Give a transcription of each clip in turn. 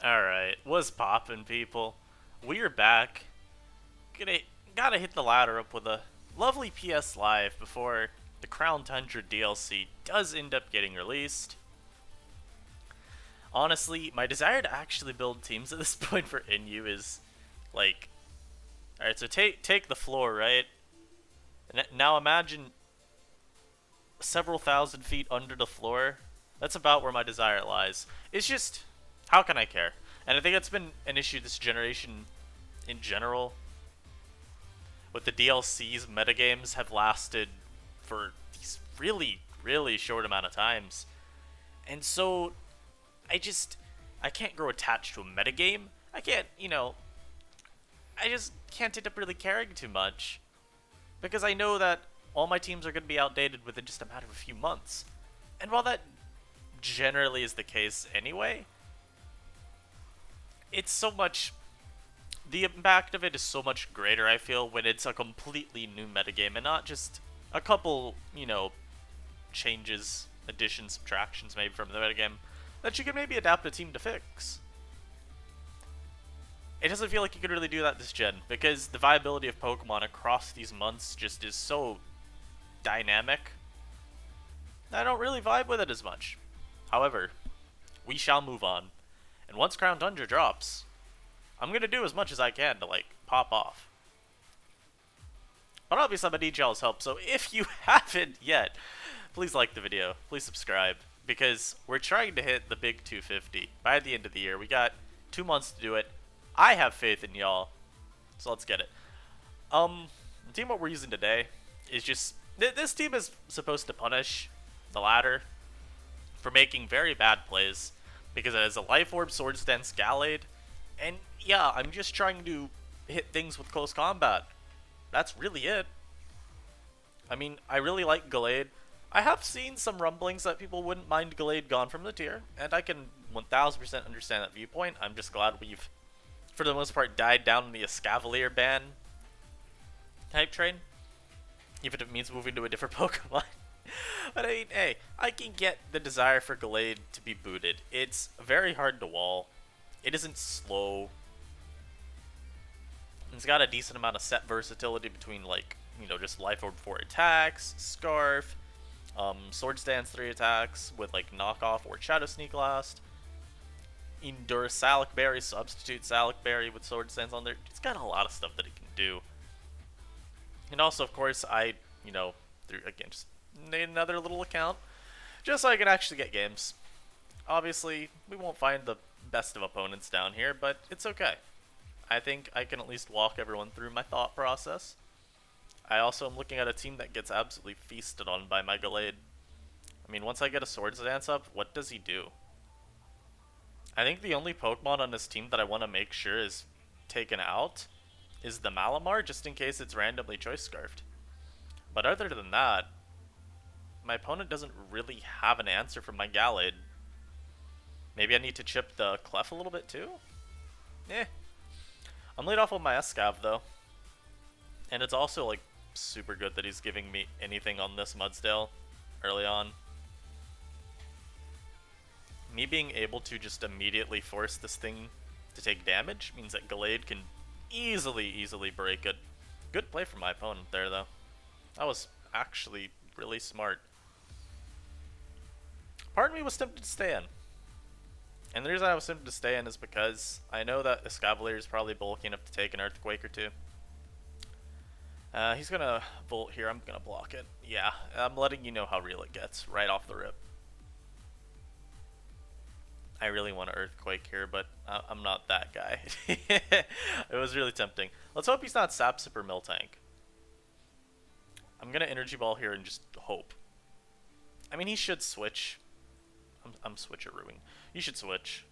Alright, what's poppin', people? We're back. Gonna, gotta hit the ladder up with a lovely PS Live before the Crown Tundra DLC does end up getting released. Honestly, my desire to actually build teams at this point for NU is, like... Alright, so take the floor, right? Now imagine several thousand feet under the floor. That's about where my desire lies. It's just, how can I care? And I think that's been an issue this generation in general. With the DLCs, metagames have lasted for these really, really short amount of times. And so, I can't grow attached to a metagame. I can't, I just can't end up really caring too much. Because I know that all my teams are going to be outdated within just a matter of a few months. And while that generally is the case anyway, it's so much... The impact of it is so much greater, I feel, when it's a completely new metagame and not just a couple, changes, additions, subtractions maybe from the metagame that you can maybe adapt a team to fix. It doesn't feel like you could really do that this gen, because the viability of Pokemon across these months just is so dynamic. I don't really vibe with it as much. However, we shall move on. And once Crown Tundra drops, I'm gonna do as much as I can to, pop off. But obviously I'm gonna need y'all's help, so if you haven't yet, please like the video, please subscribe, because we're trying to hit the big 250 by the end of the year. We got 2 months to do it. I have faith in y'all, so let's get it. The team what we're using today is just... This team is supposed to punish the ladder for making very bad plays, because it has a Life Orb, Swords Dance, Gallade, and yeah, I'm just trying to hit things with close combat. That's really it. I mean, I really like Gallade. I have seen some rumblings that people wouldn't mind Gallade gone from the tier, and I can 1000% understand that viewpoint. I'm just glad we've, for the most part, died down in the Escavalier ban type train, even if it means moving to a different Pokemon. But I mean, hey, I can get the desire for Gallade to be booted. It's very hard to wall. It isn't slow. It's got a decent amount of set versatility between, just Life Orb 4 attacks, Scarf, Swords Dance 3 attacks with, Knockoff or Shadow Sneak Blast, Endure Salic Berry, substitute Salic Berry with Swords Dance on there. It's got a lot of stuff that it can do. And also, of course, again, just need another little account, just so I can actually get games. Obviously, we won't find the best of opponents down here, but it's okay. I think I can at least walk everyone through my thought process. I also am looking at a team that gets absolutely feasted on by my Gallade. I mean, once I get a Swords Dance up, what does he do? I think the only Pokemon on this team that I want to make sure is taken out is the Malamar, just in case it's randomly choice scarfed. But other than that, my opponent doesn't really have an answer for my Gallade. Maybe I need to chip the Clef a little bit too? I'm laid off with my Escav though. And it's also super good that he's giving me anything on this Mudsdale early on. Me being able to just immediately force this thing to take damage means that Gallade can easily break it. Good play from my opponent there though. That was actually really smart. Part of me was tempted to stay in. And the reason I was tempted to stay in is because I know that Escavalier is probably bulky enough to take an Earthquake or two. He's gonna Volt here, I'm gonna block it. Yeah, I'm letting you know how real it gets, right off the rip. I really want an Earthquake here, but I'm not that guy. It was really tempting. Let's hope he's not Sap Sip or Miltank. I'm gonna Energy Ball here and just hope. I mean, he should switch. I'm switcherooing. You should switch.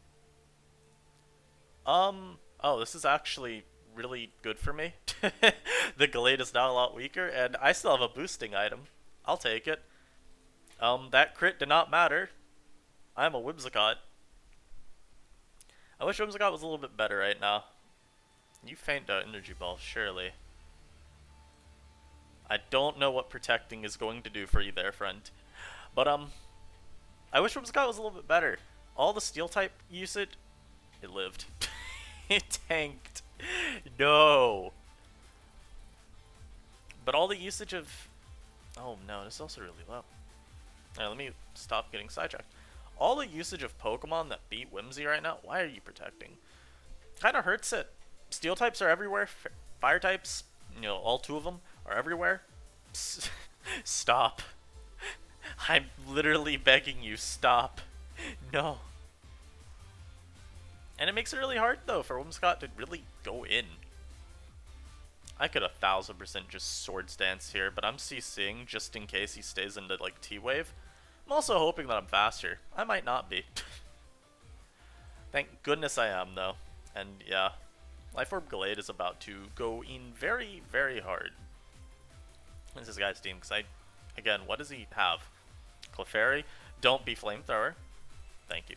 Oh, this is actually really good for me. The Gallade is now a lot weaker, and I still have a boosting item. I'll take it. That crit did not matter. I'm a Whimsicott. I wish Whimsicott was a little bit better right now. You faint out Energy Ball, surely. I don't know what protecting is going to do for you there, friend. But, I wish Whimsicott was a little bit better. All the Steel type usage It lived. It tanked. No. But all the usage of... Oh no, this is also really low. Alright, let me stop getting sidetracked. All the usage of Pokemon that beat Whimsy right now, why are you protecting? Kinda hurts it. Steel types are everywhere. Fire types, you know, all two of them are everywhere. Stop. I'm literally begging you, stop. No. And it makes it really hard, though, for Whimsicott to really go in. I could 1000% just Swords Dance here, but I'm CCing just in case he stays into, like, T-Wave. I'm also hoping that I'm faster. I might not be. Thank goodness I am, though. And, yeah. Life Orb Gallade is about to go in very, very hard. This is guy's team, because again, what does he have? Clefairy? Don't be Flamethrower. Thank you.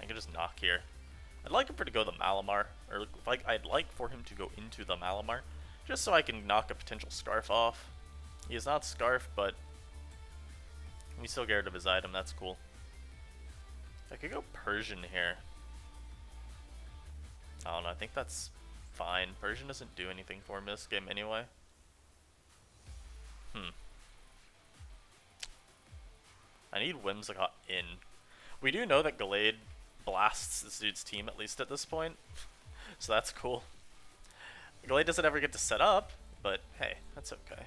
I could just knock here. I'd like him to go the Malamar, or like I'd like for him to go into the Malamar, just so I can knock a potential Scarf off. He is not Scarf, but we still get rid of his item. That's cool. I could go Persian here. I don't know. I think that's fine. Persian doesn't do anything for me this game anyway. I need Whimsicott in. We do know that Gallade blasts this dude's team, at least at this point. So that's cool. Gallade doesn't ever get to set up, but hey, that's okay.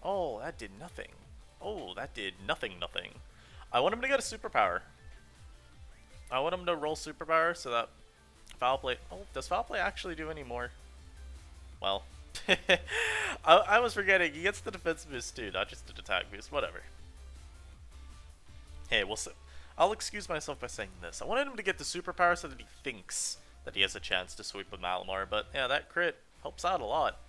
Oh, that did nothing. Oh, that did nothing. I want him to get a superpower. I want him to roll superpower so that Foul Play... Oh, does Foul Play actually do any more? Well, I was forgetting. He gets the defense boost too, not just the attack boost. Whatever. Hey, I'll excuse myself by saying this. I wanted him to get the superpower so that he thinks that he has a chance to sweep with Malamar, but yeah, that crit helps out a lot.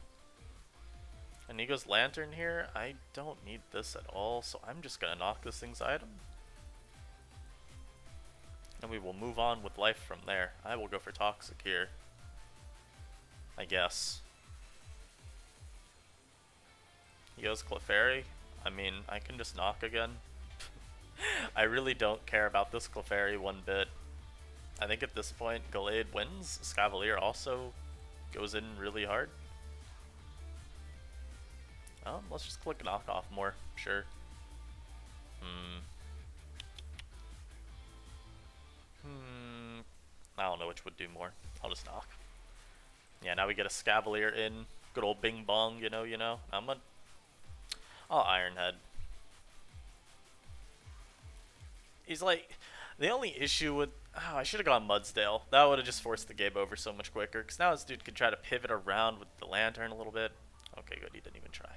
And he goes Lantern here. I don't need this at all, so I'm just gonna knock this thing's item. And we will move on with life from there. I will go for Toxic here, I guess. He goes Clefairy. I mean, I can just knock again. I really don't care about this Clefairy one bit. I think at this point, Gallade wins. Scavalier also goes in really hard. Let's just click knockoff more. Sure. I don't know which would do more. I'll just knock. Yeah, now we get a Scavalier in. Good old Bing Bong, you know. I'll Iron Head. He's like, the only issue with... Oh, I should have gone Mudsdale. That would have just forced the game over so much quicker. Because now this dude could try to pivot around with the Lantern a little bit. Okay, good. He didn't even try.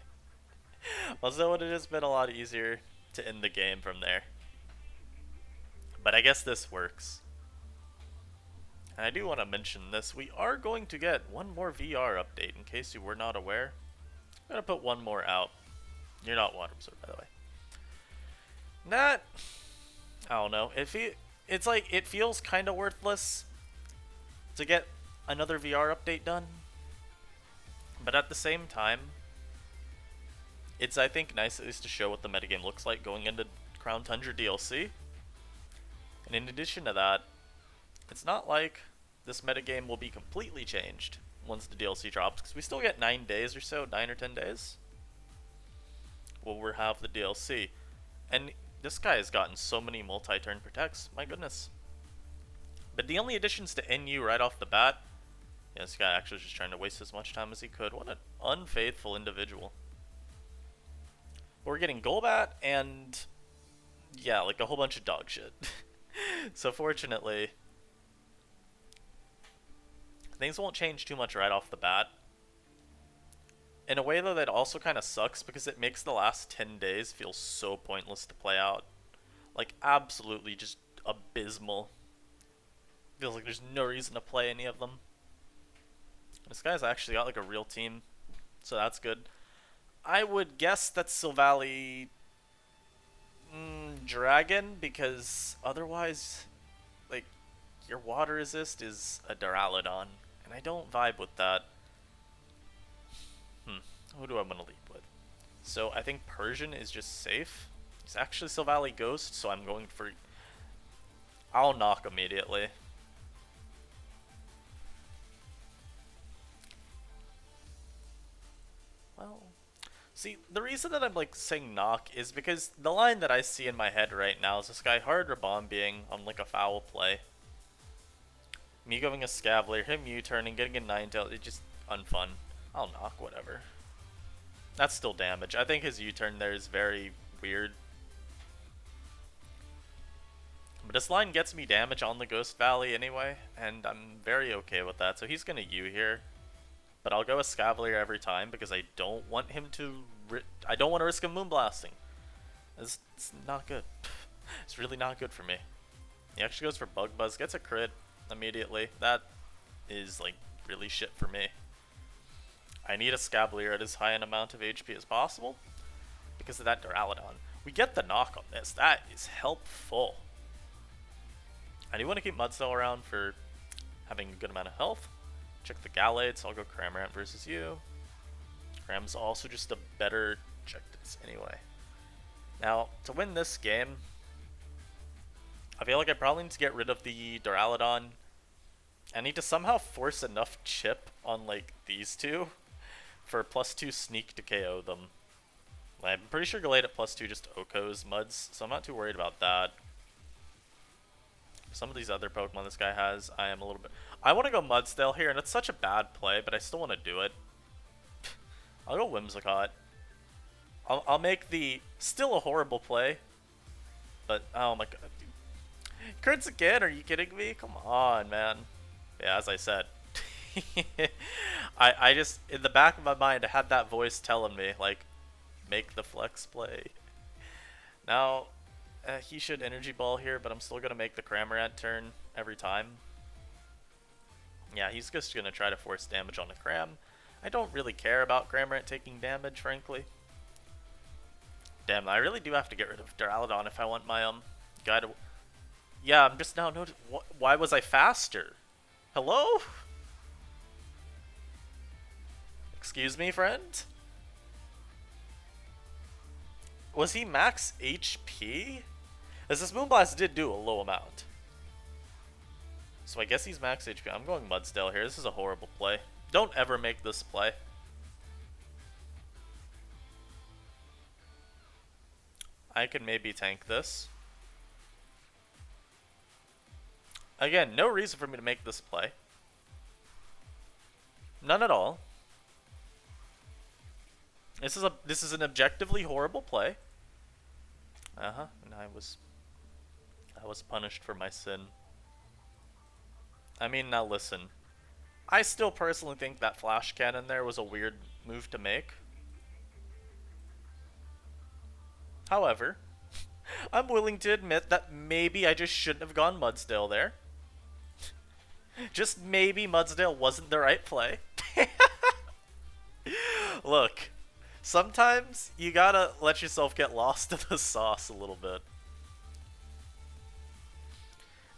Mudsdale would have just been a lot easier to end the game from there. But I guess this works. And I do want to mention this. We are going to get one more VR update, in case you were not aware. I'm going to put one more out. You're not Water Absorb, by the way. I don't know. It's like, it feels kind of worthless to get another VR update done. But at the same time, it's, I think, nice at least to show what the metagame looks like going into Crown Tundra DLC. And in addition to that, it's not like this metagame will be completely changed once the DLC drops, because we still get 9 days or so, 9 or 10 days. We'll have the DLC. And this guy has gotten so many multi-turn protects, my goodness. But the only additions to NU right off the bat, yeah, this guy actually was just trying to waste as much time as he could. What an unfaithful individual. But we're getting Golbat and, yeah, like a whole bunch of dog shit. So fortunately, things won't change too much right off the bat. In a way, though, that also kind of sucks because it makes the last 10 days feel so pointless to play out. Like, absolutely just abysmal. Feels like there's no reason to play any of them. This guy's actually got, like, a real team, so that's good. I would guess that's Silvally Dragon, because otherwise, like, your water resist is a Duraludon, and I don't vibe with that. Who do I want to lead with? So I think Persian is just safe. It's actually Silvally Ghost, so I'm going for... I'll knock immediately. Well, see, the reason that I'm like saying knock is because the line that I see in my head right now is this guy hard rebombing on like a foul play. Me going a Scavalier, him U-turning, getting a Ninetale, it's just unfun. I'll knock, whatever. That's still damage. I think his U-turn there is very weird. But this line gets me damage on the Ghost Valley anyway, and I'm very okay with that. So he's gonna U here. But I'll go a Scavalier every time because I don't want him to... I don't want to risk him Moonblasting. It's not good. It's really not good for me. He actually goes for Bug Buzz, gets a crit immediately. That is like really shit for me. I need a Scavalier at as high an amount of HP as possible because of that Duraludon. We get the knock on this. That is helpful. I do want to keep Mudsdale around for having a good amount of health. Check the Gallade, so I'll go Cramorant versus you. Cram's also just a better check this anyway. Now, to win this game, I feel like I probably need to get rid of the Duraludon. I need to somehow force enough chip on like these two for +2 sneak to KO them. I'm pretty sure Gallade at +2 just OHKOs Muds, so I'm not too worried about that. Some of these other Pokemon this guy has, I am a little bit... I want to go Mudsdale here, and it's such a bad play, but I still want to do it. I'll go Whimsicott. I'll make the... Still a horrible play. But, oh my god, dude. Crits again? Are you kidding me? Come on, man. Yeah, as I said. I just, in the back of my mind, I had that voice telling me, like, make the flex play. Now... he should Energy Ball here, but I'm still going to make the Cramorant turn every time. Yeah, he's just going to try to force damage on the Cram. I don't really care about Cramorant taking damage, frankly. Damn, I really do have to get rid of Duraludon if I want my guy to... Yeah, I'm just now noticing... Why was I faster? Hello? Excuse me, friend? Was he max HP? As this Moonblast did do a low amount. So I guess he's max HP. I'm going Mudsdale here. This is a horrible play. Don't ever make this play. I can maybe tank this. Again, no reason for me to make this play. None at all. This is an objectively horrible play. And I was punished for my sin. I mean, now listen. I still personally think that Flash Cannon there was a weird move to make. However, I'm willing to admit that maybe I just shouldn't have gone Mudsdale there. Just maybe Mudsdale wasn't the right play. Look, sometimes you gotta let yourself get lost in the sauce a little bit.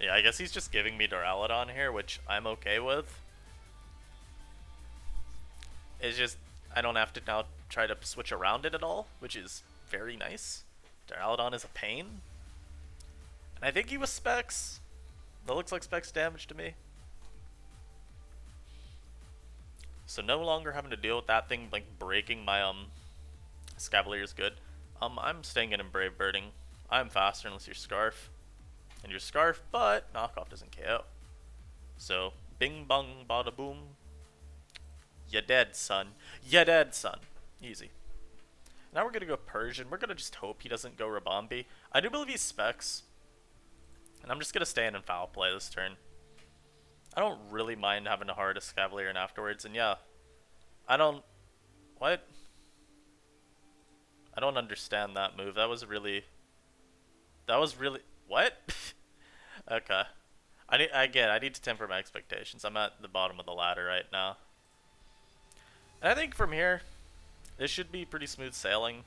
Yeah, I guess he's just giving me Duraludon here, which I'm okay with. It's just, I don't have to now try to switch around it at all, which is very nice. Duraludon is a pain. And I think he was Specs. That looks like Specs damage to me. So no longer having to deal with that thing like breaking my Scavalier is good. I'm staying in and Brave Birding. I'm faster unless you're Scarf. And your Scarf, but knockoff doesn't KO. So bing bong bada boom. You dead, son. You dead, son. Easy. Now we're gonna go Persian. We're gonna just hope he doesn't go Rabombi. I do believe he's Specs. And I'm just gonna stay in and foul play this turn. I don't really mind having to hard a Scavalier in afterwards, and yeah. I don't... What? I don't understand that move. That was really... What? Okay. I need to temper my expectations. I'm at the bottom of the ladder right now. And I think from here, this should be pretty smooth sailing.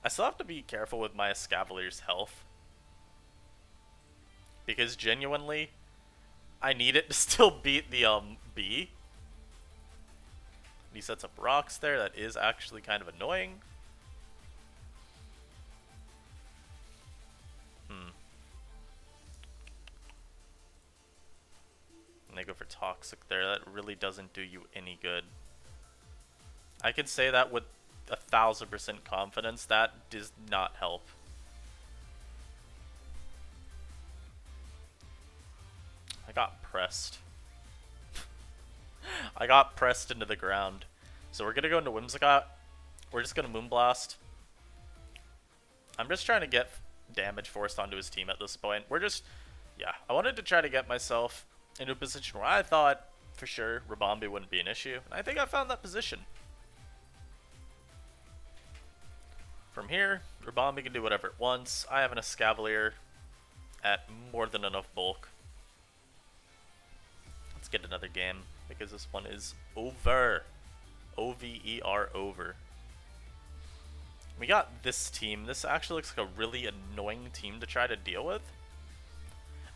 I still have to be careful with my Scavalier's health. Because genuinely, I need it to still beat the B. He sets up rocks there. That is actually kind of annoying. for Toxic there. That really doesn't do you any good. I can say that with 1000% confidence. That does not help. I got pressed. I got pressed into the ground. So we're gonna go into Whimsicott. We're just gonna Moonblast. I'm just trying to get damage forced onto his team at this point. Yeah, I wanted to try to get myself into a position where I thought for sure Rabombi wouldn't be an issue. And I think I found that position. From here, Rabombi can do whatever it wants. I have an Escavalier at more than enough bulk. Let's get another game, because this one is over. O-V-E-R, over. We got this team. This actually looks like a really annoying team to try to deal with.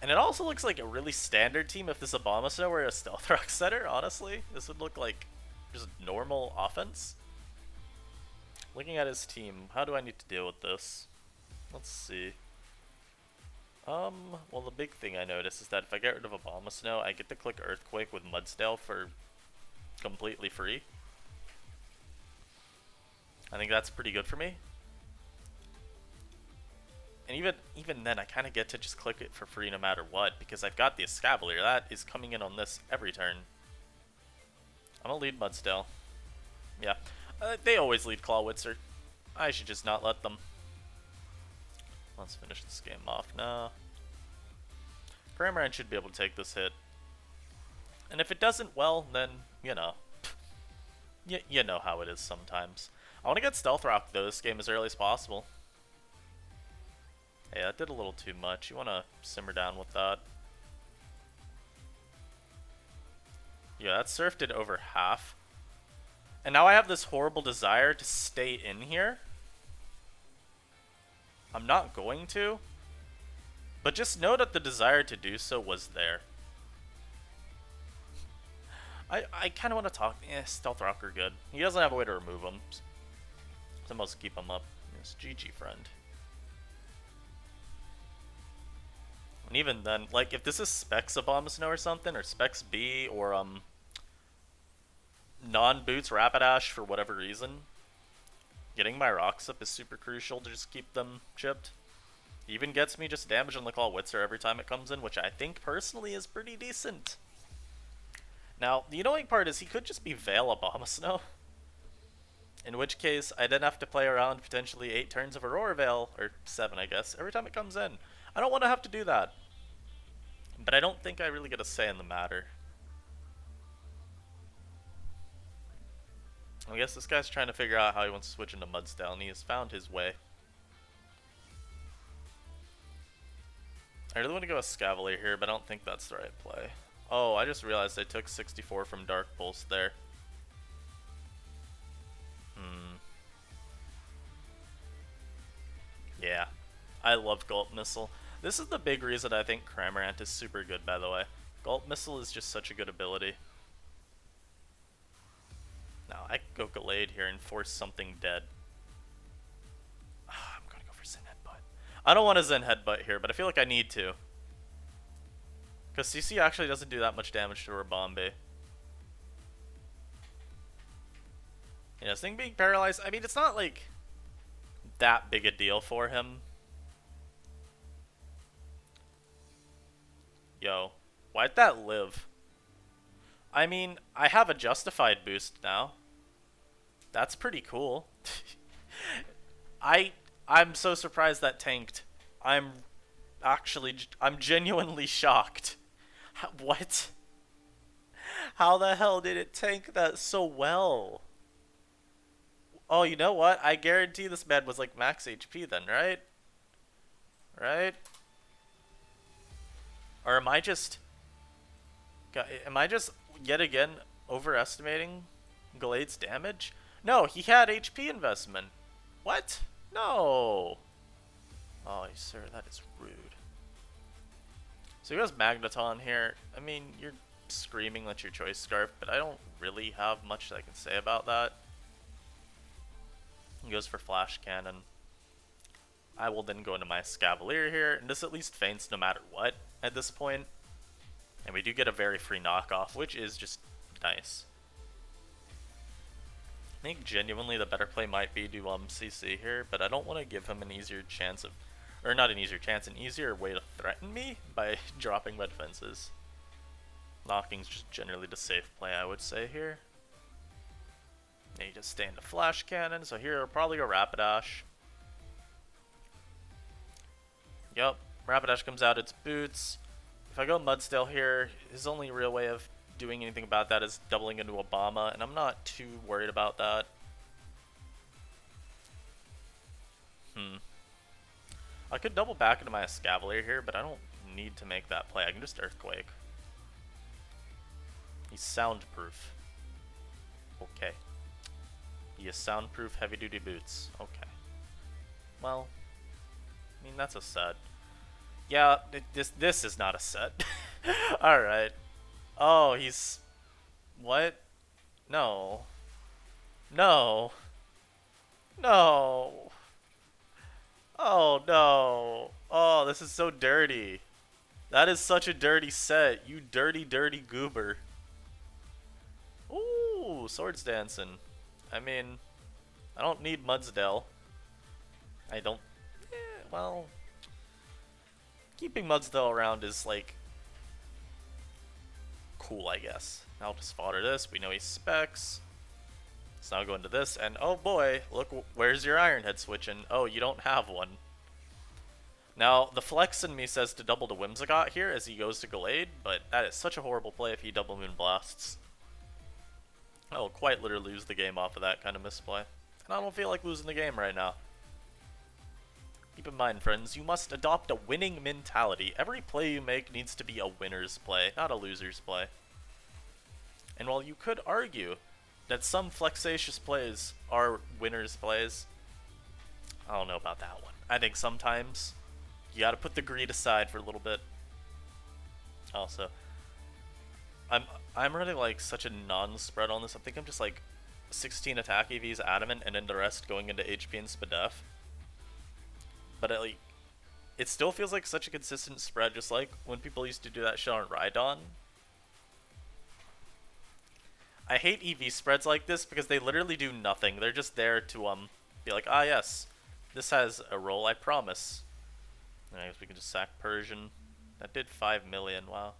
And it also looks like a really standard team if this Abomasnow were a Stealth Rock setter, honestly. This would look like just normal offense. Looking at his team, how do I need to deal with this? Let's see. Well, the big thing I noticed is that if I get rid of Abomasnow, I get to click Earthquake with Mudsdale for completely free. I think that's pretty good for me. And even then, I kind of get to just click it for free no matter what, because I've got the Escavalier. That is coming in on this every turn. I'm going to lead Mudsdale. Yeah. They always lead Clawwitzer. I should just not let them. Let's finish this game off now. CRAMORANT should be able to take this hit. And if it doesn't, well, then, you know. You know how it is sometimes. I want to get Stealth Rock, though, this game as early as possible. Hey, that did a little too much. You want to simmer down with that. Yeah, that Surf did over half. And now I have this horrible desire to stay in here. I'm not going to. But just know that the desire to do so was there. I kind of want to talk. Stealth Rock are good. He doesn't have a way to remove them. So must keep him up. Yes, GG, friend. And even then, like, if this is Specs Abomasnow or something, or Specs B, or, non-boots Rapidash for whatever reason, getting my rocks up is super crucial to just keep them chipped. Even gets me just damage on the Clawwitzer every time it comes in, which I think personally is pretty decent. Now, the annoying part is he could just be Veil Abomasnow. In which case, I then have to play around potentially 8 turns of Aurora Veil, or 7 I guess, every time it comes in. I don't want to have to do that. But I don't think I really get a say in the matter. I guess this guy's trying to figure out how he wants to switch into Mudsdale, and he has found his way. I really want to go Escavalier here, but I don't think that's the right play. Oh, I just realized I took 64 from Dark Pulse there. Yeah, I love Gulp Missile. This is the big reason I think CRAMORANT is super good, by the way. Gulp Missile is just such a good ability. Now, I could go Gallade here and force something dead. I'm going to go for Zen Headbutt. I don't want a Zen Headbutt here, but I feel like I need to. Because CC actually doesn't do that much damage to Rabombi. Yeah, this thing being paralyzed, I mean, it's not like that big a deal for him. Yo, why'd that live? I mean, I have a justified boost now. That's pretty cool. I'm so surprised that tanked. I'm genuinely shocked. What? How the hell did it tank that so well? Oh, you know what? I guarantee this man was like max HP then, right? Right? Or am I just yet again overestimating Gallade's damage? No, he had HP investment. What? No. Oh, sir, that is rude. So he goes Magneton here. I mean, you're screaming that's your choice, Scarf, but I don't really have much that I can say about that. He goes for Flash Cannon. I will then go into my Escavalier here, and this at least feints no matter what at this point. And we do get a very free knockoff, which is just nice. I think genuinely the better play might be to CC here, but I don't want to give him an easier chance of, or not an easier chance, an easier way to threaten me by dropping my defenses. Knocking's just generally the safe play, I would say here. Now you just stay into flash cannon, so here I'll probably go Rapidash. Yep, Rapidash comes out its boots. If I go Mudsdale here, his only real way of doing anything about that is doubling into Obama, and I'm not too worried about that. I could double back into my Escavalier here, but I don't need to make that play. I can just Earthquake. He's soundproof. Okay. He has soundproof heavy-duty boots. Okay. Well, I mean, that's a set. Yeah, this is not a set. Alright. Oh, he's... What? No. No. No. Oh, no. Oh, this is so dirty. That is such a dirty set. You dirty, dirty goober. Ooh, Swords Dancing. I mean, I don't need Mudsdale. I don't... well... Keeping Mudsdale around is, like... cool, I guess. I'll just fodder this. We know he specs. Let's now go into this, and oh boy, look, where's your Iron Head switching? Oh, you don't have one. Now, the flex in me says to double to Whimsicott here as he goes to Gallade, but that is such a horrible play if he double Moon Blasts. I will quite literally lose the game off of that kind of misplay. And I don't feel like losing the game right now. Keep in mind, friends, you must adopt a winning mentality. Every play you make needs to be a winner's play, not a loser's play. And while you could argue that some flexatious plays are winner's plays, I don't know about that one. I think sometimes you gotta put the greed aside for a little bit. Also, I'm really like such a non-spread on this. I think I'm just like 16 attack EVs adamant and then the rest going into HP and Spadef. But it still feels like such a consistent spread, just like when people used to do that shit on Rhydon. I hate EV spreads like this because they literally do nothing. They're just there to be like, ah yes, this has a role, I promise. And I guess we can just sack Persian. That did 5 million, wow.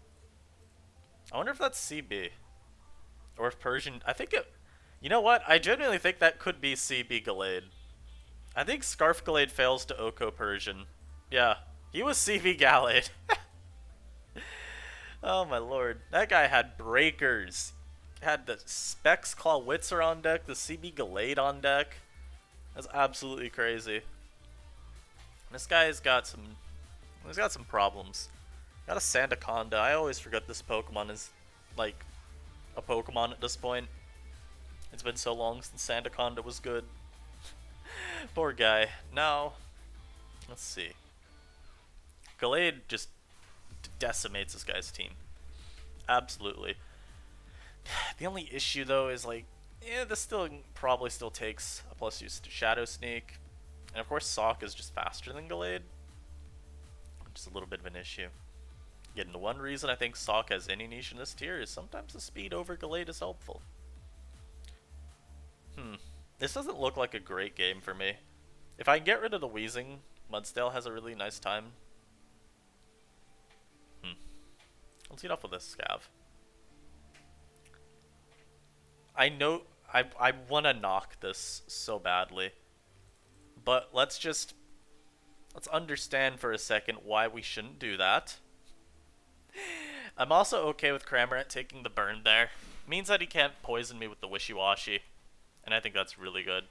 I wonder if that's CB. Or if Persian, I think it, you know what? I genuinely think that could be CB Gallade. I think Scarf Gallade fails to Oko Persian. Yeah, he was CV Gallade. Oh my lord. That guy had breakers. Had the Specs Claw Witzer on deck, the CB Gallade on deck. That's absolutely crazy. This guy's got some... he's got some problems. Got a Sandaconda. I always forget this Pokemon is, like, a Pokemon at this point. It's been so long since Sandaconda was good. Poor guy. Now, let's see. Gallade just decimates this guy's team. Absolutely. The only issue, though, is, like, yeah, this probably still takes a plus use to Shadow Sneak. And, of course, Sawk is just faster than Gallade. Which is a little bit of an issue. Again, the one reason I think Sawk has any niche in this tier is sometimes the speed over Gallade is helpful. This doesn't look like a great game for me. If I can get rid of the Wheezing, Mudsdale has a really nice time. Let's get off with this Scav. I know I want to knock this so badly. But let's understand for a second why we shouldn't do that. I'm also okay with Cramorant taking the burn there. Means that he can't poison me with the Wishy-Washy. And I think that's really good.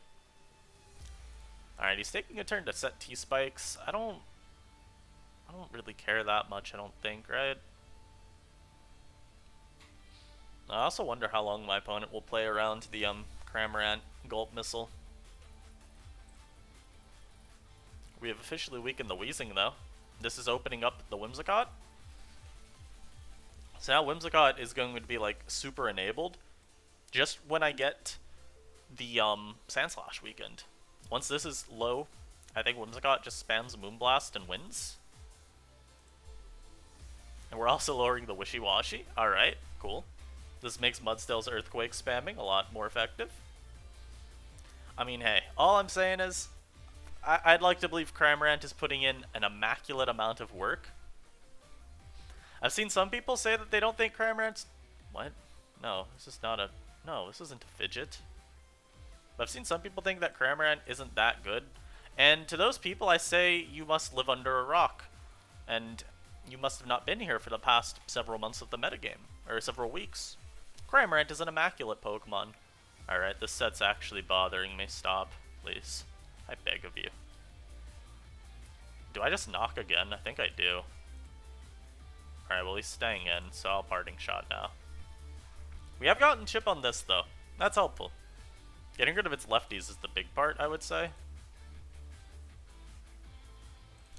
Alright, he's taking a turn to set T-Spikes. I don't really care that much, I don't think, right? I also wonder how long my opponent will play around the Cramorant Gulp Missile. We have officially weakened the Wheezing, though. This is opening up the Whimsicott. So now Whimsicott is going to be, like, super enabled just when I get the Sandslash weakened. Once this is low, I think Whimsicott just spams Moonblast and wins. And we're we're also lowering the wishy-washy. Alright, cool. This makes Mudsdale's Earthquake spamming a lot more effective. I mean, hey, all I'm saying is, I'd like to believe CRAMORANT is putting in an immaculate amount of work. I've seen some people say that they don't think CRAMORANT's... What? No, this is not a... No, this isn't a fidget. But I've seen some people think that CRAMORANT isn't that good. And to those people, I say you must live under a rock. And you must have not been here for the past several months of the metagame. Or several weeks. CRAMORANT is an immaculate Pokemon. Alright, this set's actually bothering me. Stop, please. I beg of you. Do I just knock again? I think I do. Alright, well he's staying in, so I'll parting shot now. We have gotten chip on this though. That's helpful. Getting rid of its lefties is the big part, I would say.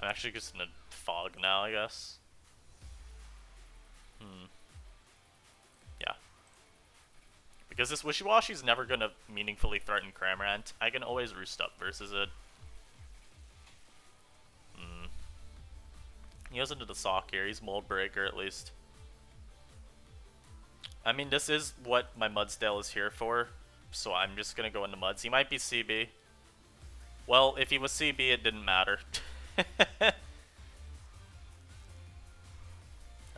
I'm actually just in a fog now, I guess. Yeah. Because this Wishy-Washy is never going to meaningfully threaten CRAMORANT, I can always roost up versus it. He goes into the sock here. He's Mold Breaker at least. I mean, this is what my Mudsdale is here for, so I'm just going to go into Muds. He might be CB. Well, if he was CB, it didn't matter.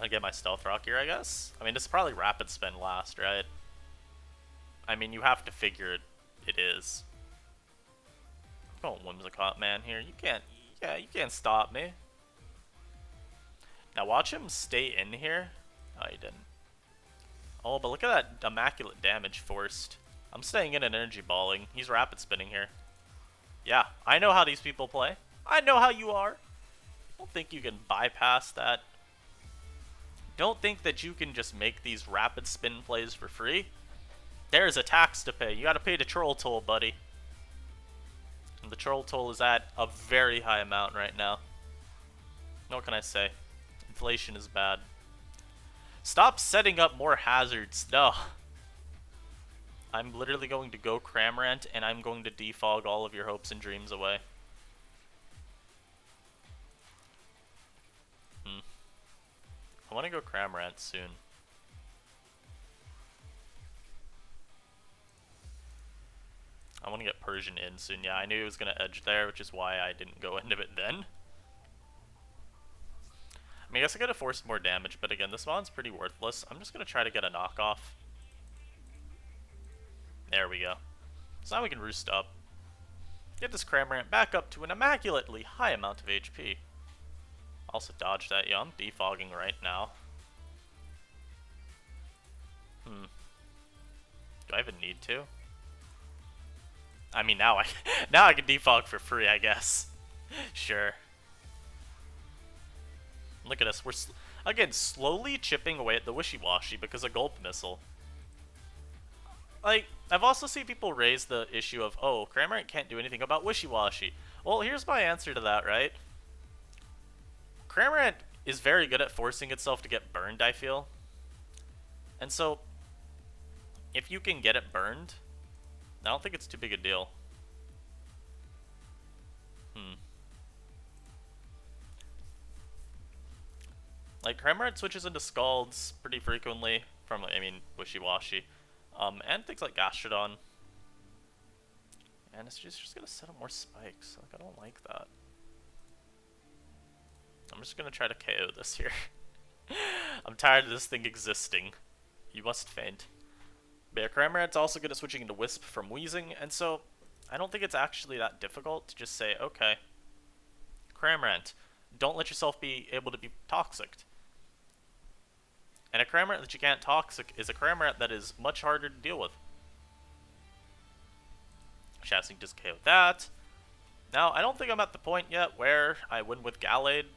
I'll get my Stealth Rock here, I guess. I mean, this is probably Rapid Spin last, right? I mean, you have to figure it is. I'm going Whimsicott Man here. You can't stop me. Now watch him stay in here. Oh, he didn't. Oh, but look at that immaculate damage forced. I'm staying in and energy balling. He's rapid spinning here. Yeah, I know how these people play. I know how you are. Don't think you can bypass that. Don't think that you can just make these rapid spin plays for free. There's a tax to pay. You gotta pay the troll toll, buddy. And the troll toll is at a very high amount right now. What can I say? Inflation is bad. Stop setting up more hazards. No. I'm literally going to go CRAMORANT, and I'm going to defog all of your hopes and dreams away. I want to go CRAMORANT soon. I want to get Persian in soon. Yeah, I knew he was going to edge there, which is why I didn't go into it then. I mean, I guess I could have forced more damage, but again, this mon's pretty worthless. I'm just going to try to get a knockoff. There we go. So now we can roost up. Get this CRAMORANT back up to an immaculately high amount of HP. Also dodge that. Yeah, I'm defogging right now. Do I even need to? I mean, now I can defog for free, I guess. Sure. Look at us. We're, again, slowly chipping away at the Wishy-Washy because of Gulp Missile. Like, I've also seen people raise the issue of, oh, CRAMORANT can't do anything about Wishy-Washy. Well, here's my answer to that, right? CRAMORANT is very good at forcing itself to get burned, I feel. And so, if you can get it burned, I don't think it's too big a deal. Like, CRAMORANT switches into Scalds pretty frequently from, I mean, Wishy-Washy. And things like Gastrodon. And it's just gonna set up more spikes. Like, I don't like that. I'm just gonna try to KO this here. I'm tired of this thing existing. You must faint. But yeah, CRAMORANT's also good at switching into Wisp from Wheezing, and so I don't think it's actually that difficult to just say, okay, CRAMORANT, don't let yourself be able to be toxic. And a CRAMORANT that you can't toxic is a CRAMORANT that is much harder to deal with. Chasing just KO that. Now, I don't think I'm at the point yet where I win with Gallade.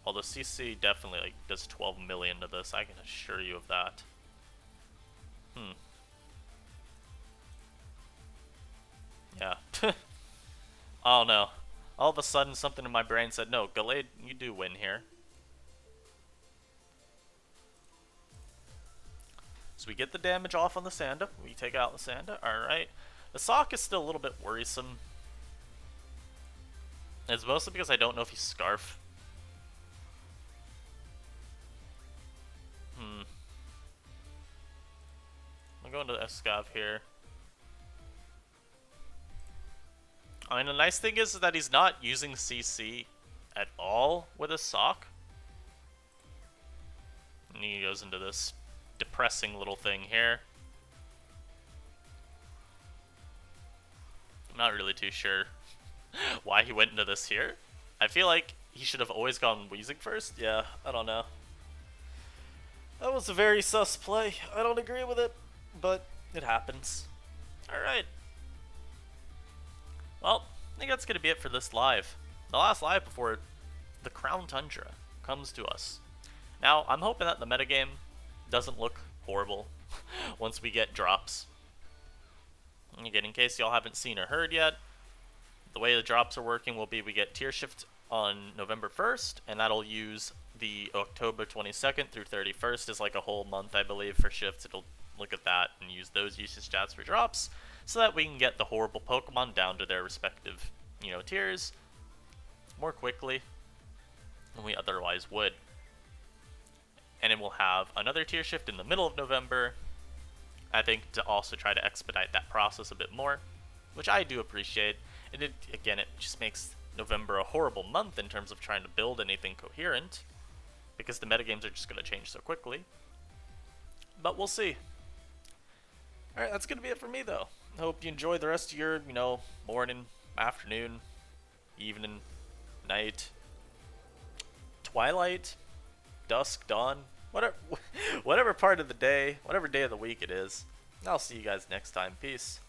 Although CC definitely like does 12 million to this, I can assure you of that. Yeah. Oh no. All of a sudden something in my brain said, no, Gallade, you do win here. So we get the damage off on the Sanda. We take out the Sanda. Alright. The Sock is still a little bit worrisome. It's mostly because I don't know if he's Scarf. go into Escav here. I mean, the nice thing is that he's not using CC at all with his sock. And he goes into this depressing little thing here. I'm not really too sure why he went into this here. I feel like he should have always gone Wheezing first. Yeah, I don't know. That was a very sus play. I don't agree with it, but it happens. Alright. Well, I think that's going to be it for this live. The last live before the Crown Tundra comes to us. Now, I'm hoping that the metagame doesn't look horrible once we get drops. And again, in case y'all haven't seen or heard yet, the way the drops are working will be we get tier shift on November 1st, and that'll use the October 22nd through 31st is like a whole month, I believe, for shifts. It'll look at that and use those usage stats for drops so that we can get the horrible Pokemon down to their respective, tiers more quickly than we otherwise would. And it will have another tier shift in the middle of November, I think, to also try to expedite that process a bit more, which I do appreciate. And it just makes November a horrible month in terms of trying to build anything coherent, because the metagames are just going to change so quickly. But we'll see. Alright, that's going to be it for me, though. I hope you enjoy the rest of your, morning, afternoon, evening, night, twilight, dusk, dawn, whatever part of the day, whatever day of the week it is. I'll see you guys next time. Peace.